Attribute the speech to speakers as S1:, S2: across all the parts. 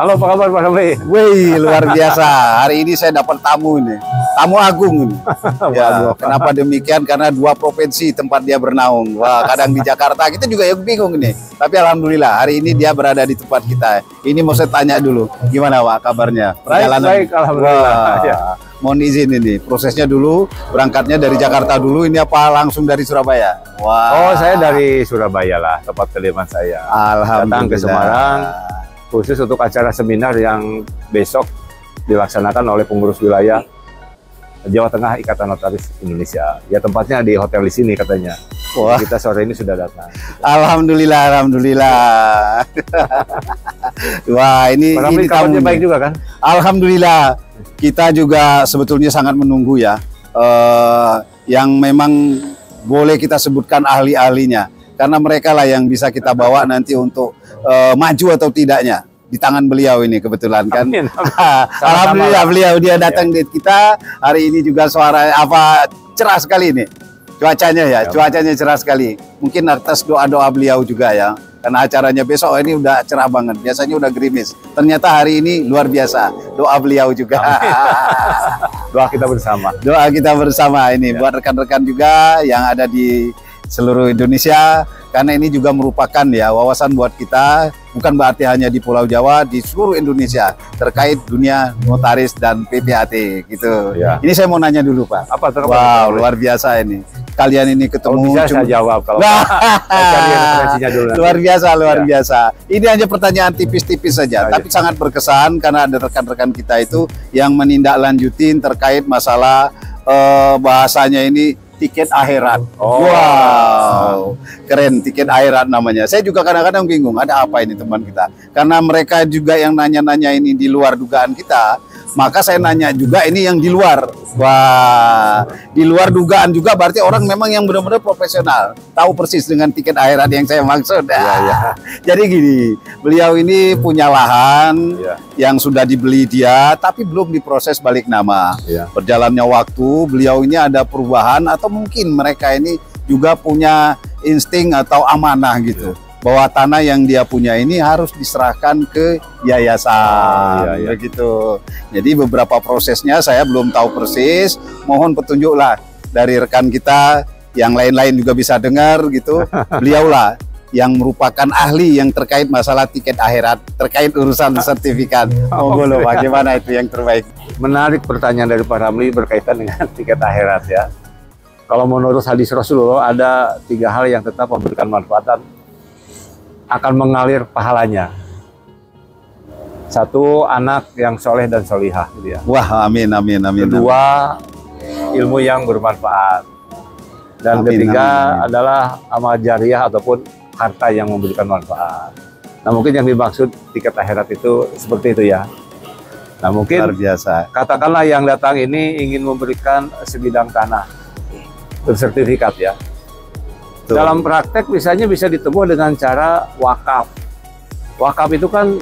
S1: Halo, apa kabar Pak Ramli?
S2: Wih, luar biasa. Hari ini saya dapat tamu ini. Tamu agung ini. Ya, kenapa demikian? Karena 2 provinsi tempat dia bernaung. Wah, kadang di Jakarta kita juga yang bingung nih. Tapi alhamdulillah hari ini dia berada di tempat kita. Ini mau saya tanya dulu, gimana Pak kabarnya?
S1: Baik, alhamdulillah. Ya.
S2: Mohon izin ini, prosesnya dulu, berangkatnya dari Jakarta dulu, ini apa langsung dari Surabaya?
S1: Wah. Oh, saya dari Surabaya lah, tempat kediaman saya.
S2: Alhamdulillah.
S1: Datang ke Semarang, khusus untuk acara seminar yang besok dilaksanakan oleh pengurus wilayah Jawa Tengah Ikatan Notaris Indonesia. Ya tempatnya di hotel di sini katanya. Wah. Kita sore ini sudah datang.
S2: Alhamdulillah, alhamdulillah. Wah, ini
S1: kabarnya baik juga kan?
S2: Alhamdulillah. Kita juga sebetulnya sangat menunggu ya, yang memang boleh kita sebutkan ahli-ahlinya, karena mereka lah yang bisa kita bawa nanti untuk maju atau tidaknya di tangan beliau ini kebetulan kan. Amin. Alhamdulillah beliau dia datang di kita hari ini juga suara cerah sekali ini cuacanya ya, cuacanya cerah sekali. Mungkin atas doa-doa beliau juga ya. Karena acaranya besok ini udah cerah banget. Biasanya udah gerimis. Ternyata hari ini luar biasa. Doa beliau juga.
S1: Doa kita bersama.
S2: Doa kita bersama ini buat rekan-rekan juga yang ada di seluruh Indonesia. Karena ini juga merupakan ya wawasan buat kita. Bukan berarti hanya di Pulau Jawa, di seluruh Indonesia terkait dunia notaris dan PPAT gitu. Ya. Ini saya mau nanya dulu Pak.
S1: Apa tuh?
S2: Wow, luar biasa ini. Kalian ini ketemu.
S1: Kalau bisa saya jawab kalau dulu.
S2: Luar biasa, luar biasa. Ini hanya pertanyaan tipis-tipis saja, tapi sangat berkesan karena ada rekan-rekan kita itu yang menindaklanjutin terkait masalah bahasanya ini tiket akhirat.
S1: Oh.
S2: Wow, keren, tiket akhirat namanya. Saya juga kadang-kadang bingung, ada apa ini teman kita? Karena mereka juga yang nanya-nanya ini di luar dugaan kita, maka saya nanya juga ini yang di luar. Wah, di luar dugaan juga berarti orang memang yang benar-benar profesional, tahu persis dengan tiket akhirat yang saya maksud.
S1: Ya.
S2: Jadi gini, beliau ini punya lahan yang sudah dibeli dia, tapi belum diproses balik nama. Berjalannya waktu, beliau ini ada perubahan atau mungkin mereka ini juga punya insting atau amanah gitu. Bahwa tanah yang dia punya ini harus diserahkan ke yayasan, begitu. Jadi beberapa prosesnya saya belum tahu persis. Mohon petunjuklah dari rekan kita yang lain-lain juga bisa dengar gitu. Beliaulah yang merupakan ahli yang terkait masalah tiket akhirat, terkait urusan sertifikat. Monggo loh, bagaimana itu yang terbaik?
S1: Menarik pertanyaan dari Pak Ramli berkaitan dengan tiket akhirat ya. Kalau menurut hadis Rasulullah ada 3 hal yang tetap memberikan manfaat, akan mengalir pahalanya. 1, anak yang soleh dan solihah gitu ya.
S2: Wah, amin, amin, amin.
S1: 2, ilmu yang bermanfaat. Dan amin, 3 adalah amal jariah ataupun harta yang memberikan manfaat. Nah mungkin yang dimaksud tiket akhirat itu seperti itu ya. Nah mungkin
S2: luar biasa.
S1: Katakanlah yang datang ini ingin memberikan sebidang tanah bersertifikat ya. Dalam praktek misalnya bisa ditempuh dengan cara wakaf. Wakaf itu kan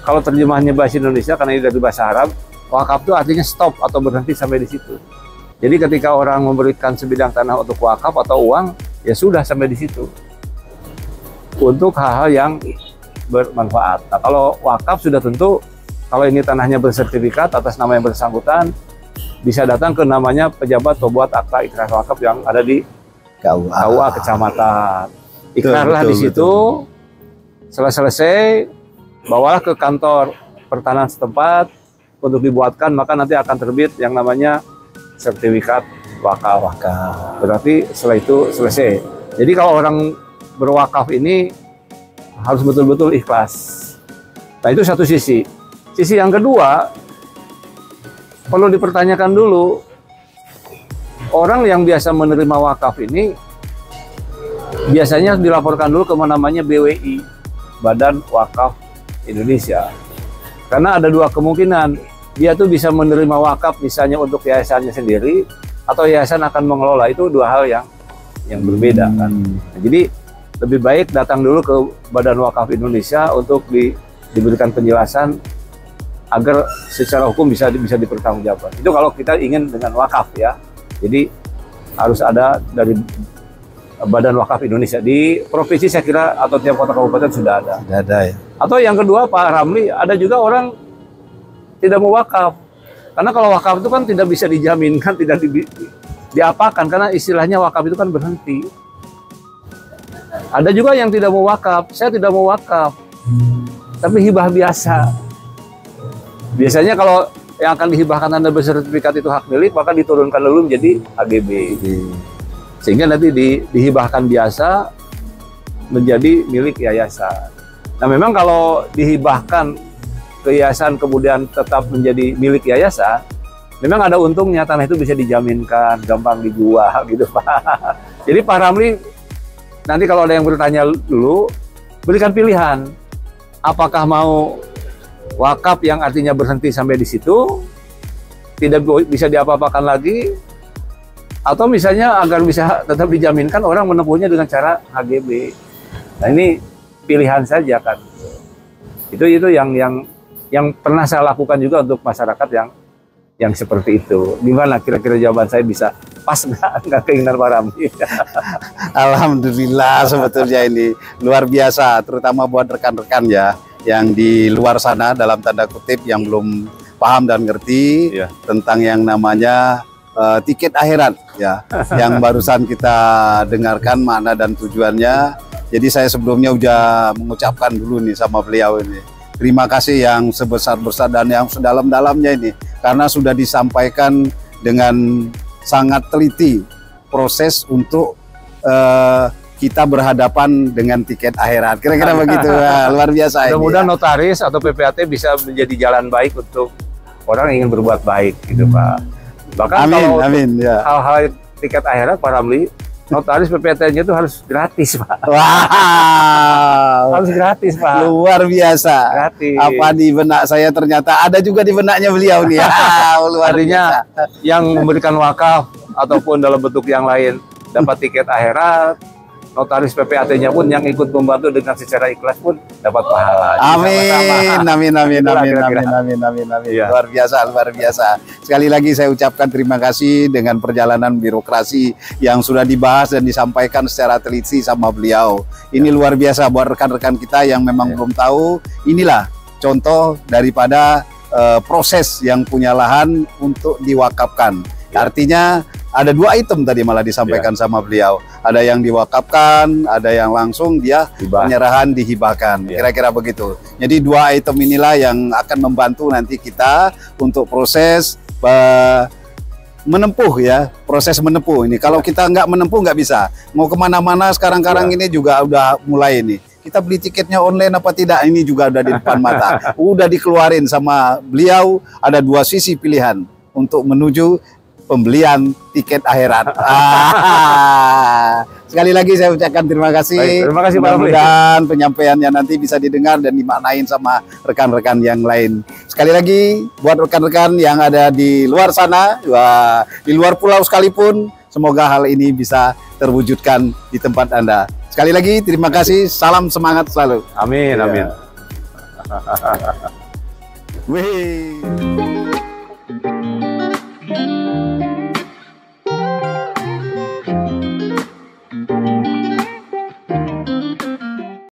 S1: kalau terjemahnya bahasa Indonesia karena ini dari bahasa Arab, wakaf itu artinya stop atau berhenti sampai di situ. Jadi ketika orang memberikan sebidang tanah untuk wakaf atau uang, ya sudah sampai di situ. Untuk hal-hal yang bermanfaat. Nah kalau wakaf sudah tentu, kalau ini tanahnya bersertifikat atas nama yang bersangkutan, bisa datang ke namanya pejabat pembuat akta ikrar wakaf yang ada di KUA kecamatan. Ikrarlah di situ. Setelah selesai, bawalah ke kantor pertanahan setempat untuk dibuatkan, maka nanti akan terbit yang namanya sertifikat wakaf. Berarti setelah itu selesai. Jadi kalau orang berwakaf ini harus betul-betul ikhlas. Nah itu satu sisi. Sisi yang kedua, perlu dipertanyakan dulu. Orang yang biasa menerima wakaf ini biasanya dilaporkan dulu ke namanya BWI, Badan Wakaf Indonesia. Karena ada 2 kemungkinan, dia tuh bisa menerima wakaf misalnya untuk yayasannya sendiri atau yayasan akan mengelola. Itu 2 hal yang berbeda kan. Nah, jadi lebih baik datang dulu ke Badan Wakaf Indonesia untuk diberikan penjelasan agar secara hukum bisa dipertanggungjawabkan. Itu kalau kita ingin dengan wakaf ya. Jadi harus ada dari Badan Wakaf Indonesia. Di provinsi saya kira atau tiap kota kabupaten sudah ada.
S2: Sudah ada ya.
S1: Atau yang kedua Pak Ramli, ada juga orang tidak mau wakaf. Karena kalau wakaf itu kan tidak bisa dijaminkan, tidak diapakan, karena istilahnya wakaf itu kan berhenti. Ada juga yang tidak mau wakaf, saya tidak mau wakaf, tapi hibah biasa. Biasanya kalau yang akan dihibahkan tanda bersertifikat itu hak milik, maka diturunkan dulu menjadi HGB. Sehingga nanti dihibahkan biasa menjadi milik yayasan. Nah memang kalau dihibahkan ke yayasan kemudian tetap menjadi milik yayasan, memang ada untungnya, tanah itu bisa dijaminkan, gampang dijual gitu Pak. Jadi Pak Ramli, nanti kalau ada yang bertanya dulu, berikan pilihan. Apakah mau wakaf yang artinya berhenti sampai di situ, tidak bisa diapa-apakan lagi, atau misalnya agar bisa tetap dijaminkan orang menempuhnya dengan cara HGB. Nah ini pilihan saja kan. Itu yang pernah saya lakukan juga untuk masyarakat yang seperti itu. Gimana kira-kira jawaban saya bisa pas nggak keinginan Pak Ramli?
S2: Alhamdulillah, sebetulnya ini luar biasa, terutama buat rekan-rekan ya yang di luar sana dalam tanda kutip yang belum paham dan ngerti tentang yang namanya tiket akhirat ya, yang barusan kita dengarkan makna dan tujuannya. Jadi saya sebelumnya udah mengucapkan dulu nih sama beliau ini, terima kasih yang sebesar-besar dan yang sedalam-dalamnya ini, karena sudah disampaikan dengan sangat teliti proses untuk kita berhadapan dengan tiket akhirat. Kira-kira begitu. Nah, luar biasa.
S1: Mudah-mudahan notaris atau PPAT bisa menjadi jalan baik untuk orang yang ingin berbuat baik gitu Pak. Bahkan kalau hal-hal tiket akhirat Pak Ramli, notaris PPAT-nya itu harus gratis Pak.
S2: Wow.
S1: Harus gratis Pak.
S2: Luar biasa.
S1: Gratis.
S2: Apa di benak saya ternyata ada juga di benaknya beliau nih. Luar
S1: Artinya yang memberikan wakaf ataupun dalam bentuk yang lain dapat tiket akhirat, notaris PPAT-nya pun yang ikut membantu dengan secara ikhlas pun dapat pahala.
S2: Amin, amin. Luar biasa, luar biasa. Sekali lagi saya ucapkan terima kasih dengan perjalanan birokrasi yang sudah dibahas dan disampaikan secara teliti sama beliau. Ini luar biasa buat rekan-rekan kita yang memang belum tahu. Inilah contoh daripada proses yang punya lahan untuk diwakafkan. Artinya ada dua item tadi malah disampaikan sama beliau. Ada yang diwakafkan, ada yang langsung dia penyerahan dihibahkan. Kira-kira begitu. Jadi dua item inilah yang akan membantu nanti kita untuk proses menempuh ya. Proses menempuh ini. Kalau kita nggak menempuh nggak bisa. Mau kemana-mana sekarang ini juga udah mulai ini. Kita beli tiketnya online apa tidak, ini juga udah di depan mata. Udah dikeluarin sama beliau, ada dua sisi pilihan untuk menuju pembelian tiket akhirat. Sekali lagi saya ucapkan terima kasih.
S1: Baik, terima kasih Pak Ramli.
S2: Mudah-mudahan penyampaiannya nanti bisa didengar dan dimaknain sama rekan-rekan yang lain. Sekali lagi buat rekan-rekan yang ada di luar sana, di luar pulau sekalipun, semoga hal ini bisa terwujudkan di tempat Anda. Sekali lagi terima kasih, salam semangat selalu.
S1: Amin, amin.
S2: Wih.